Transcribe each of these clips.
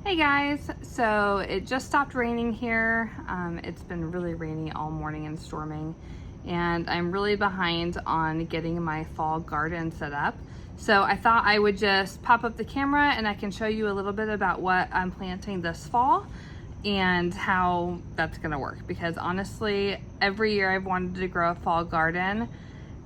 Hey guys, so it just stopped raining here. It's been really rainy all morning and storming, and I'm really behind on getting my fall garden set up. So I thought I would just pop up the camera and I can show you a little bit about what I'm planting this fall and how that's gonna work. Because honestly, every year I've wanted to grow a fall garden.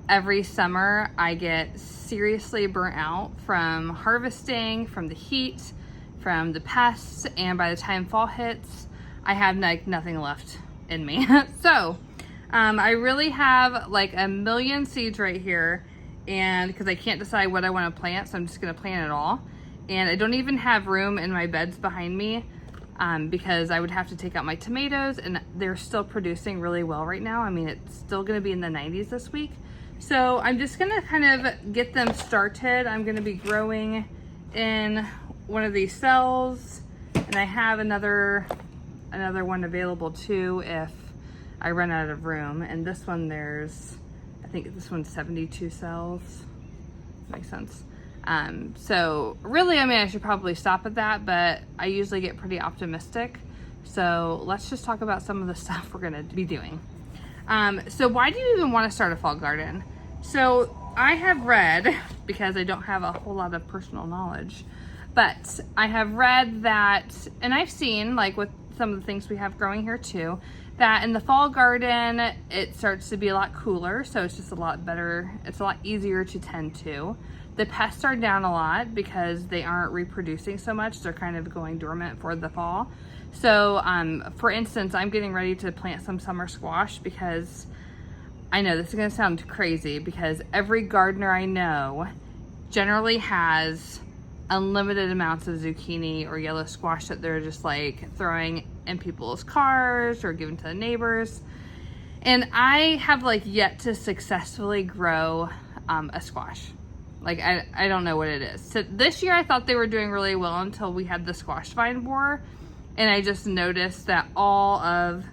Every summer I get seriously burnt out from harvesting, from the heat, from the pests, and by the time fall hits, I have like nothing left in me. So I really have like a million seeds right here, and because I can't decide what I want to plant, so I'm just gonna plant it all. And I don't even have room in my beds behind me because I would have to take out my tomatoes, and they're still producing really well right now. I mean, it's still gonna be in the 90s this week. So I'm just gonna kind of get them started. I'm gonna be growing in one of these cells, and I have another one available too if I run out of room. And this one, I think this one's 72 cells. Makes sense. So really, I mean, I should probably stop at that, but I usually get pretty optimistic. So let's just talk about some of the stuff we're gonna be doing. So why do you even want to start a fall garden? So I have read, because I don't have a whole lot of personal knowledge, but I have read that, and I've seen, like with some of the things we have growing here too, that in the fall garden, it starts to be a lot cooler. So it's just a lot better. It's a lot easier to tend to. The pests are down a lot because they aren't reproducing so much. They're kind of going dormant for the fall. So for instance, I'm getting ready to plant some summer squash because I know this is gonna sound crazy, because every gardener I know generally has unlimited amounts of zucchini or yellow squash that they're just like throwing in people's cars or giving to the neighbors. And I have like yet to successfully grow a squash. Like I don't know what it is. So this year I thought they were doing really well until we had the squash vine borer, and I just noticed that all of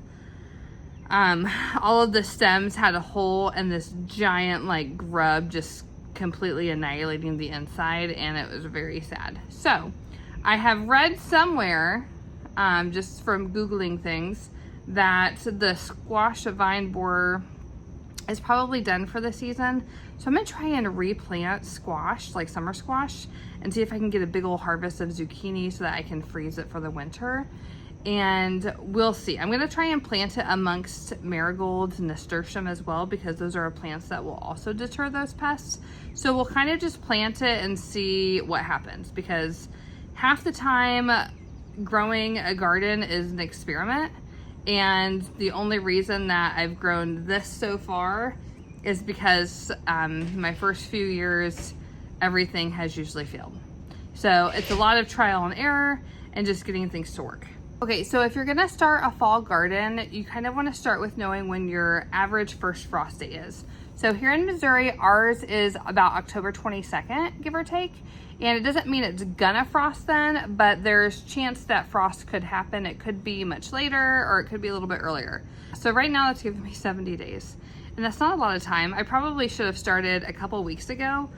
the stems had a hole, and this giant like grub just completely annihilating the inside, and it was very sad. So I have read somewhere, just from Googling things, that the squash vine borer is probably done for the season. So I'm gonna try and replant squash, like summer squash, and see if I can get a big old harvest of zucchini so that I can freeze it for the winter. And we'll see. I'm gonna try and plant it amongst marigolds and nasturtium as well, because those are plants that will also deter those pests. So we'll kind of just plant it and see what happens, because half the time growing a garden is an experiment. And the only reason that I've grown this so far is because my first few years, everything has usually failed. So it's a lot of trial and error and just getting things to work. Okay, so if you're gonna start a fall garden, you kind of wanna start with knowing when your average first frost day is. So here in Missouri, ours is about October 22nd, give or take. And it doesn't mean it's gonna frost then, but there's chance that frost could happen. It could be much later, or it could be a little bit earlier. So right now that's giving me 70 days. And that's not a lot of time. I probably should have started a couple weeks ago,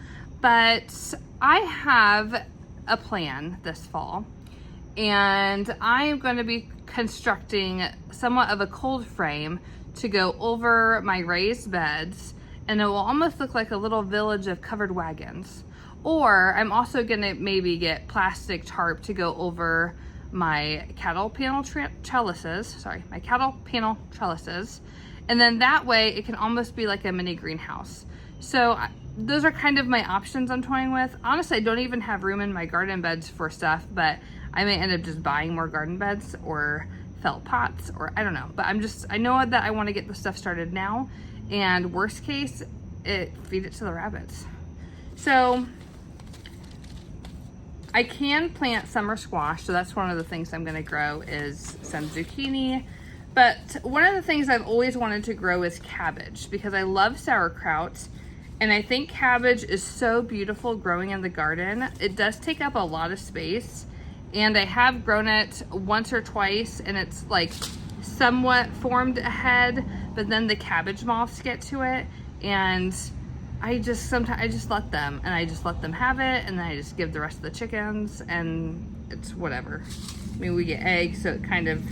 but I have a plan this fall. And I am going to be constructing somewhat of a cold frame to go over my raised beds, and it will almost look like a little village of covered wagons. Or I'm also going to maybe get plastic tarp to go over my cattle panel trellises, and then that way it can almost be like a mini greenhouse. So those are kind of my options I'm toying with. Honestly, I don't even have room in my garden beds for stuff, but I may end up just buying more garden beds or felt pots, or I don't know. But I know that I want to get the stuff started now, and worst case, feed it to the rabbits. So I can plant summer squash, so that's one of the things I'm gonna grow is some zucchini. But one of the things I've always wanted to grow is cabbage, because I love sauerkraut. And I think cabbage is so beautiful growing in the garden. It does take up a lot of space, and I have grown it once or twice, and it's like somewhat formed a head, but then the cabbage moths get to it, and I just let them have it, and then I just give the rest of the chickens, and it's whatever. I mean, we get eggs, so it kind of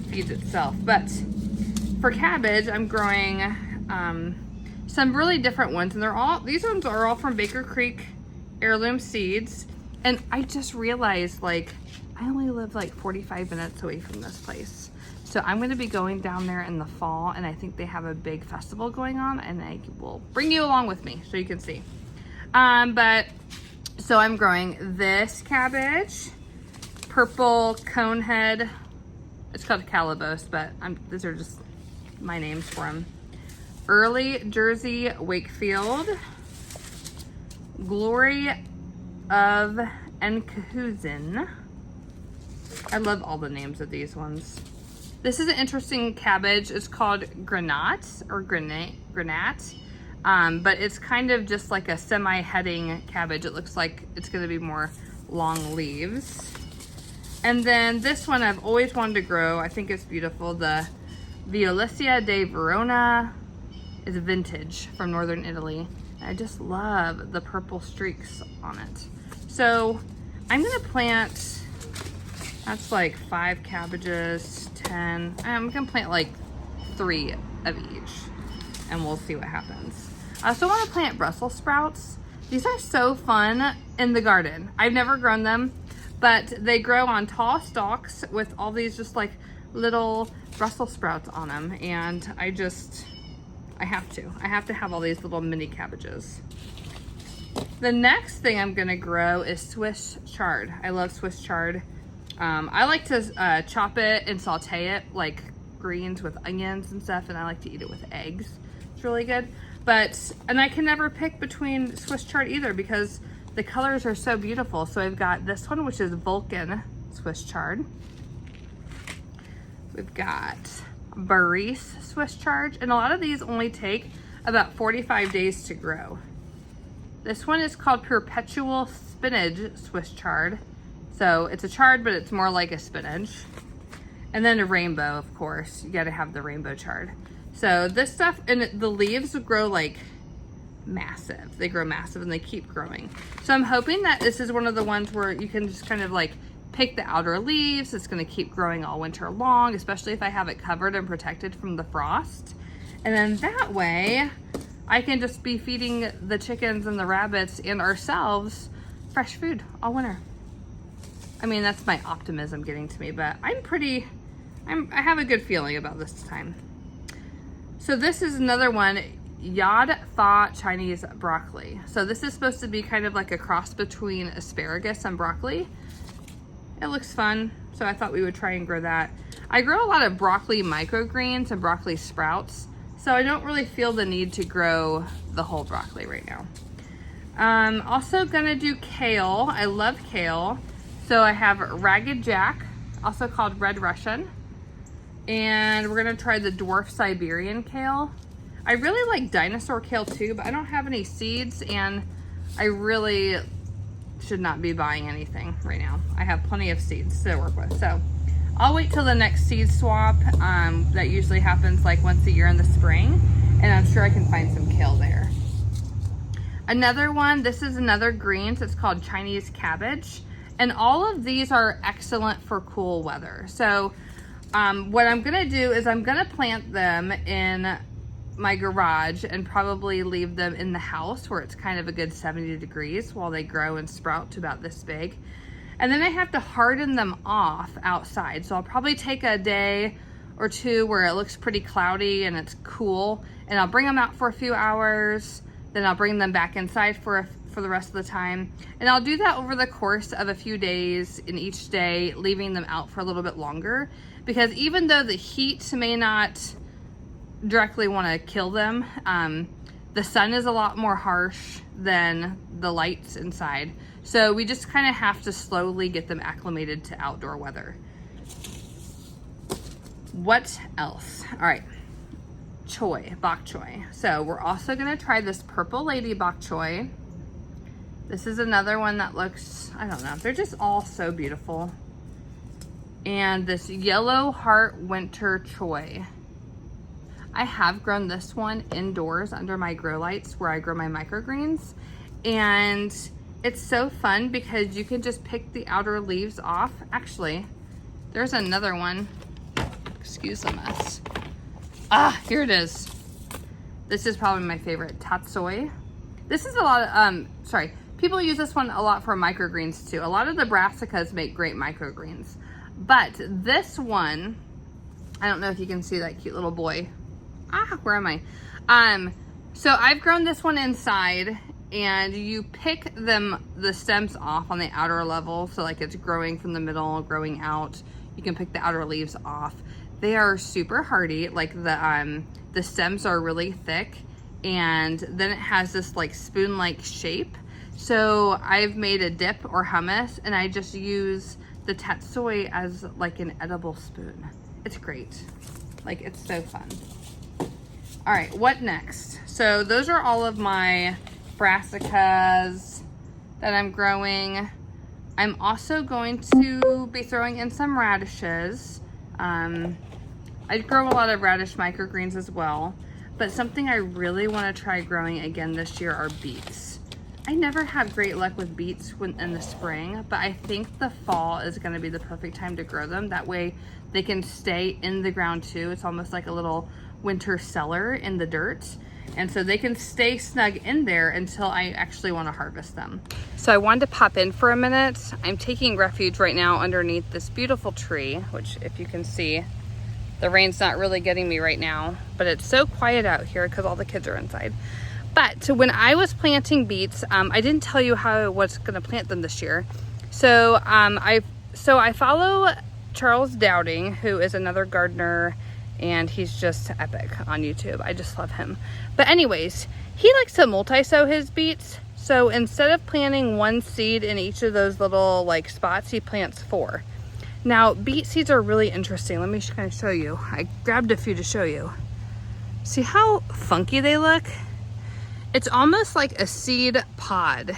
feeds itself. But for cabbage, I'm growing some really different ones, and these ones are all from Baker Creek heirloom seeds. And I just realized, like, I only live like 45 minutes away from this place. So I'm going to be going down there in the fall, and I think they have a big festival going on, and I will bring you along with me so you can see. So I'm growing this cabbage, purple conehead. It's called Calabos, but these are just my names for them. Early Jersey Wakefield, Glory of Enkhuizen. I love all the names of these ones. This is an interesting cabbage. It's called granat or granat. But it's kind of just like a semi-heading cabbage. It looks like it's gonna be more long leaves. And then this one I've always wanted to grow. I think it's beautiful. The Violacea de Verona is vintage from northern Italy. I just love the purple streaks on it. So I'm gonna plant, that's like 5 cabbages, 10. I'm gonna plant like 3 of each, and we'll see what happens. I also want to plant Brussels sprouts. These are so fun in the garden. I've never grown them, but they grow on tall stalks with all these just like little Brussels sprouts on them, and I have to have all these little mini cabbages. The next thing I'm gonna grow is Swiss chard. I love Swiss chard. I like to chop it and saute it like greens with onions and stuff, and I like to eat it with eggs. It's really good. And I can never pick between Swiss chard either because the colors are so beautiful. So I've got this one, which is Vulcan Swiss chard. We've got Baris Swiss chard, and a lot of these only take about 45 days to grow. This one is called Perpetual Spinach Swiss chard. So it's a chard, but it's more like a spinach. And then a rainbow, of course. You gotta have the rainbow chard. So this stuff, and the leaves grow like massive. They grow massive and they keep growing. So I'm hoping that this is one of the ones where you can just kind of like pick the outer leaves. It's gonna keep growing all winter long, especially if I have it covered and protected from the frost. And then that way, I can just be feeding the chickens and the rabbits and ourselves fresh food all winter. I mean, that's my optimism getting to me, but I have a good feeling about this time. So this is another one, Yad Fa Chinese broccoli. So this is supposed to be kind of like a cross between asparagus and broccoli. It looks fun, so I thought we would try and grow that. I grow a lot of broccoli microgreens and broccoli sprouts, so I don't really feel the need to grow the whole broccoli right now. Also gonna do kale. I love kale. So I have Ragged Jack, also called Red Russian. And we're gonna try the dwarf Siberian kale. I really like dinosaur kale too, but I don't have any seeds, and I really should not be buying anything right now. I have plenty of seeds to work with. So I'll wait till the next seed swap. That usually happens like once a year in the spring, and I'm sure I can find some kale there. Another one, this is another greens. It's called Chinese cabbage. And all of these are excellent for cool weather. So what I'm gonna do is I'm gonna plant them in my garage and probably leave them in the house where it's kind of a good 70 degrees while they grow and sprout to about this big. And then I have to harden them off outside. So I'll probably take a day or two where it looks pretty cloudy and it's cool, and I'll bring them out for a few hours. Then I'll bring them back inside for the rest of the time. And I'll do that over the course of a few days in each day, leaving them out for a little bit longer. Because even though the heat may not directly want to kill them, the sun is a lot more harsh than the lights inside. So we just kind of have to slowly get them acclimated to outdoor weather. What else? All right, choy, bok choy. So we're also gonna try this purple lady bok choy. This is another one that looks, I don't know, they're just all so beautiful. And this yellow heart winter choy. I have grown this one indoors under my grow lights where I grow my microgreens, and It's so fun because you can just pick the outer leaves off. Actually, there's another one. Excuse the mess. Ah, here it is. This is probably my favorite, tatsoi. This is a lot of, people use this one a lot for microgreens too. A lot of the brassicas make great microgreens. But this one, I don't know if you can see that cute little boy. Ah, where am I? So I've grown this one inside, and you pick the stems off on the outer level. So like it's growing from the middle, growing out. You can pick the outer leaves off. They are super hardy. Like the stems are really thick, and then it has this like spoon-like shape. So I've made a dip or hummus, and I just use the tatsoi as like an edible spoon. It's great. Like, it's so fun. All right, what next? So those are all of my brassicas that I'm growing. I'm also going to be throwing in some radishes. I grow a lot of radish microgreens as well, but something I really want to try growing again this year are beets. I never have great luck with beets in the spring, but I think the fall is going to be the perfect time to grow them. That way they can stay in the ground too. It's almost like a little winter cellar in the dirt. And so they can stay snug in there until I actually want to harvest them. So I wanted to pop in for a minute. I'm taking refuge right now underneath this beautiful tree, which if you can see, the rain's not really getting me right now, but it's so quiet out here because all the kids are inside. But when I was planting beets, I didn't tell you how I was going to plant them this year. So I follow Charles Dowding, who is another gardener, and he's just epic on YouTube. I just love him. But anyways, he likes to multi-sow his beets. So instead of planting one seed in each of those little like spots, he plants 4. Now, beet seeds are really interesting. Let me kind of show you. I grabbed a few to show you. See how funky they look? It's almost like a seed pod.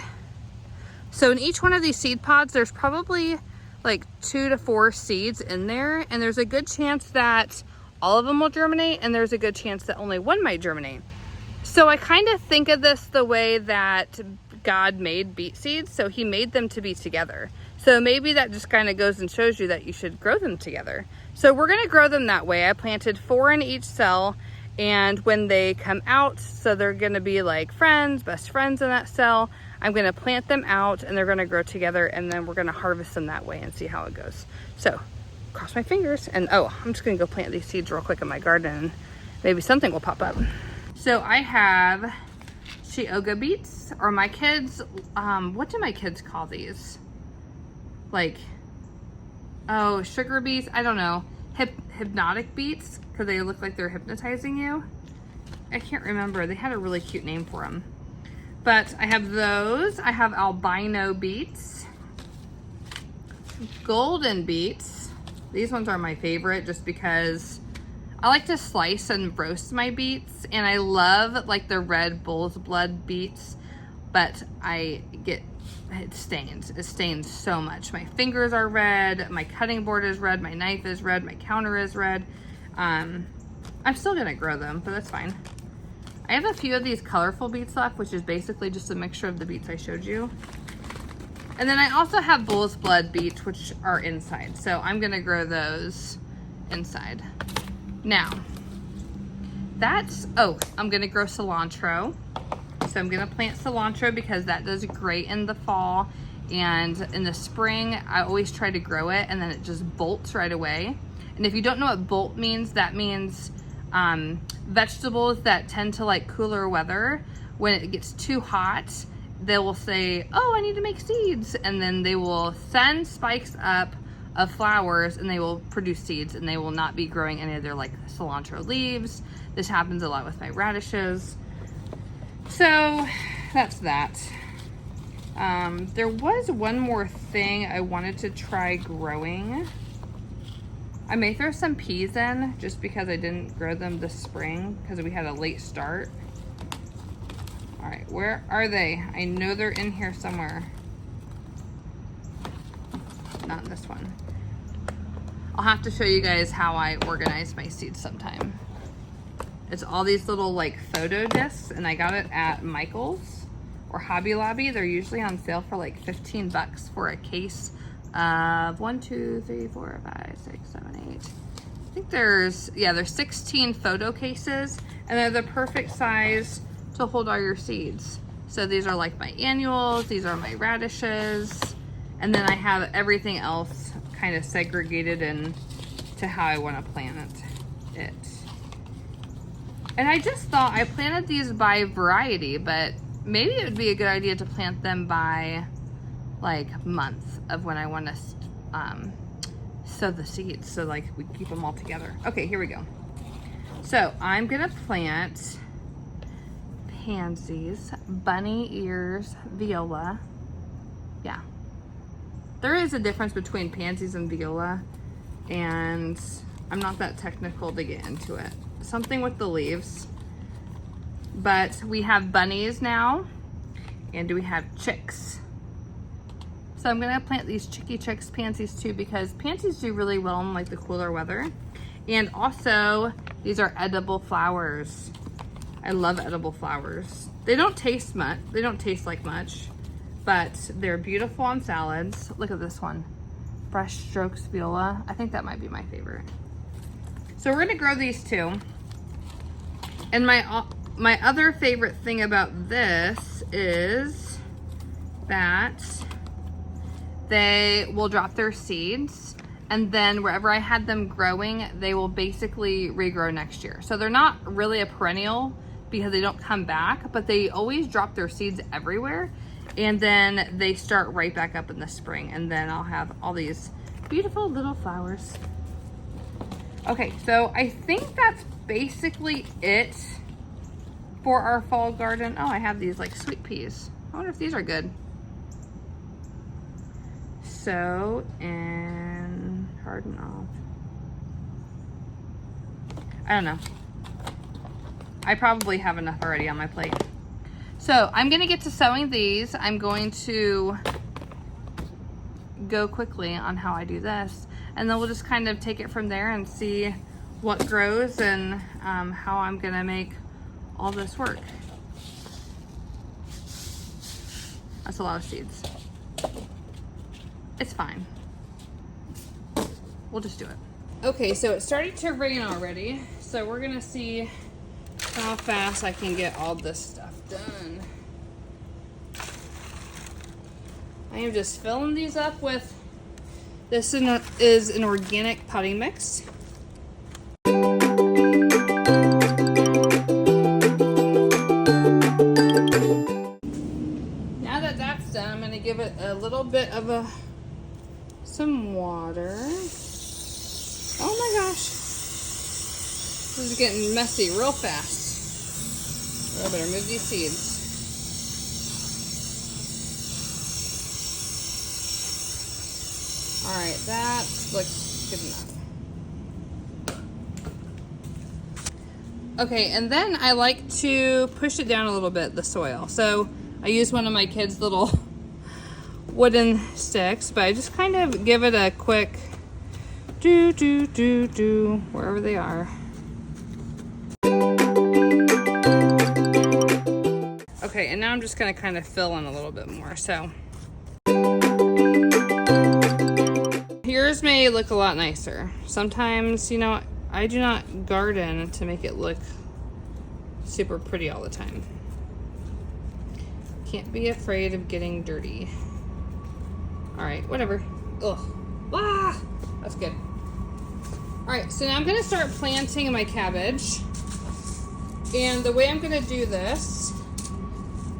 So in each one of these seed pods, there's probably like 2 to 4 seeds in there, and there's a good chance that all of them will germinate, and there's a good chance that only one might germinate. So I kind of think of this the way that God made beet seeds, so he made them to be together. So maybe that just kind of goes and shows you that you should grow them together. So we're gonna grow them that way. I planted 4 in each cell, and when they come out, so they're gonna be like friends, best friends in that cell, I'm gonna plant them out and they're gonna grow together, and then we're gonna harvest them that way and see how it goes. So cross my fingers, and oh, I'm just gonna go plant these seeds real quick in my garden and maybe something will pop up. So I have Chioggia beets, or my kids, what do my kids call these? Like, oh, sugar beets, I don't know. Hypnotic beets, because they look like they're hypnotizing you. I can't remember. They had a really cute name for them. But I have those. I have albino beets. Golden beets. These ones are my favorite just because I like to slice and roast my beets. And I love like the red bull's blood beets. But it stains so much. My fingers are red, my cutting board is red, my knife is red, my counter is red. I'm still gonna grow them, but that's fine. I have a few of these colorful beets left, which is basically just a mixture of the beets I showed you. And then I also have bull's blood beets, which are inside. So I'm gonna grow those inside. Now, I'm gonna grow cilantro. So I'm gonna plant cilantro because that does great in the fall, and in the spring I always try to grow it and then it just bolts right away. And if you don't know what bolt means, that means vegetables that tend to like cooler weather, when it gets too hot, they will say, oh, I need to make seeds, and then they will send spikes up of flowers and they will produce seeds, and they will not be growing any of their like cilantro leaves. This happens a lot with my radishes. So that's that. There was one more thing I wanted to try growing. I may throw some peas in just because I didn't grow them this spring because we had a late start. All right, where are they? I know they're in here somewhere. Not in this one. I'll have to show you guys how I organize my seeds sometime. It's all these little like photo discs, and I got it at Michael's, or Hobby Lobby. They're usually on sale for like 15 bucks for a case of 1, 2, 3, 4, 5, 6, 7, 8. I think there's 16 photo cases, and they're the perfect size to hold all your seeds. So these are like my annuals, these are my radishes, and then I have everything else kind of segregated into how I want to plant it. And I just thought I planted these by variety, but maybe it would be a good idea to plant them by like month of when I want to sow the seeds, so like we keep them all together. Okay, here we go. So I'm gonna plant pansies, bunny ears, viola. Yeah, there is a difference between pansies and viola, and I'm not that technical to get into it. Something with the leaves. But we have bunnies now, and we have chicks. So I'm gonna plant these chicky chicks pansies too, because pansies do really well in like the cooler weather. And also, these are edible flowers. I love edible flowers. They don't taste much, they don't taste like much, but they're beautiful on salads. Look at this one, Fresh Strokes Viola. I think that might be my favorite. So we're gonna grow these too. And my other favorite thing about this is that they will drop their seeds, and then wherever I had them growing, they will basically regrow next year. So they're not really a perennial because they don't come back, but they always drop their seeds everywhere, and then they start right back up in the spring, and then I'll have all these beautiful little flowers. Okay, so I think that's basically it for our fall garden. Oh, I have these like sweet peas. I wonder if these are good. Sow and harden off. I don't know. I probably have enough already on my plate. So I'm gonna get to sowing these. I'm going to go quickly on how I do this, and then we'll just kind of take it from there and see what grows and how I'm gonna make all this work. That's a lot of seeds. It's fine. We'll just do it. Okay, so it started to rain already, so we're gonna see how fast I can get all this stuff done. I am just filling these up with, this is an organic potting mix. Now that that's done, I'm gonna give it a little bit of some water. Oh my gosh. This is getting messy real fast. I better move these seeds. All right, that looks good enough. Okay, and then I like to push it down a little bit, the soil. So I use one of my kids' little wooden sticks, but I just kind of give it a quick do, wherever they are. Okay, and now I'm just gonna kind of fill in a little bit more, so. Yours may look a lot nicer. Sometimes, you know, I do not garden to make it look super pretty all the time. Can't be afraid of getting dirty. All right, whatever. Ugh. Ah, that's good. All right, so now I'm gonna start planting my cabbage. And the way I'm gonna do this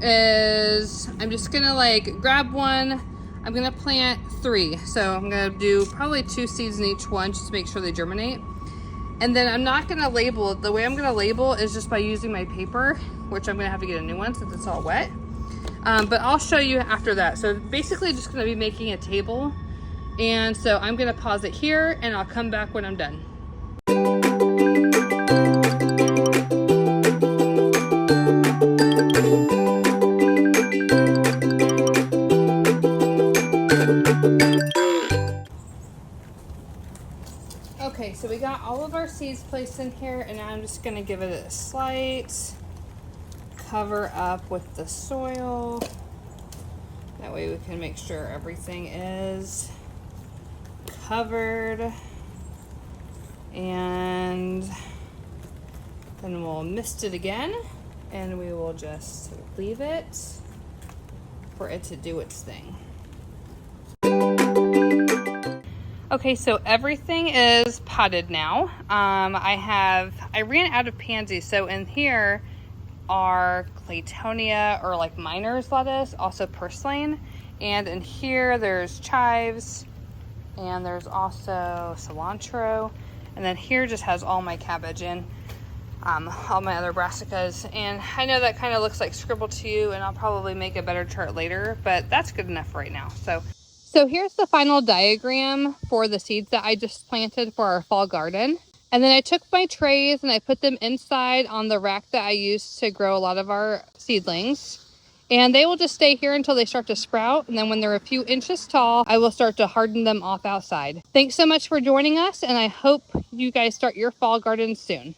is I'm just gonna like grab one. I'm gonna plant 3. So I'm gonna do probably 2 seeds in each one just to make sure they germinate. And then I'm not gonna label it. The way I'm gonna label is just by using my paper, which I'm gonna have to get a new one since it's all wet. But I'll show you after that. So basically just gonna be making a table. And so I'm gonna pause it here and I'll come back when I'm done. Okay, so we got all of our seeds placed in here, and now I'm just gonna give it a slight cover up with the soil. That way we can make sure everything is covered. And then we'll mist it again, and we will just leave it for it to do its thing. Okay, so everything is potted now. I ran out of pansies, so in here are Claytonia, or like miner's lettuce, also purslane, and in here there's chives, and there's also cilantro, and then here just has all my cabbage and all my other brassicas. And I know that kind of looks like scribble to you, and I'll probably make a better chart later, but that's good enough right now. So here's the final diagram for the seeds that I just planted for our fall garden. And then I took my trays and I put them inside on the rack that I used to grow a lot of our seedlings. And they will just stay here until they start to sprout. And then when they're a few inches tall, I will start to harden them off outside. Thanks so much for joining us, and I hope you guys start your fall garden soon.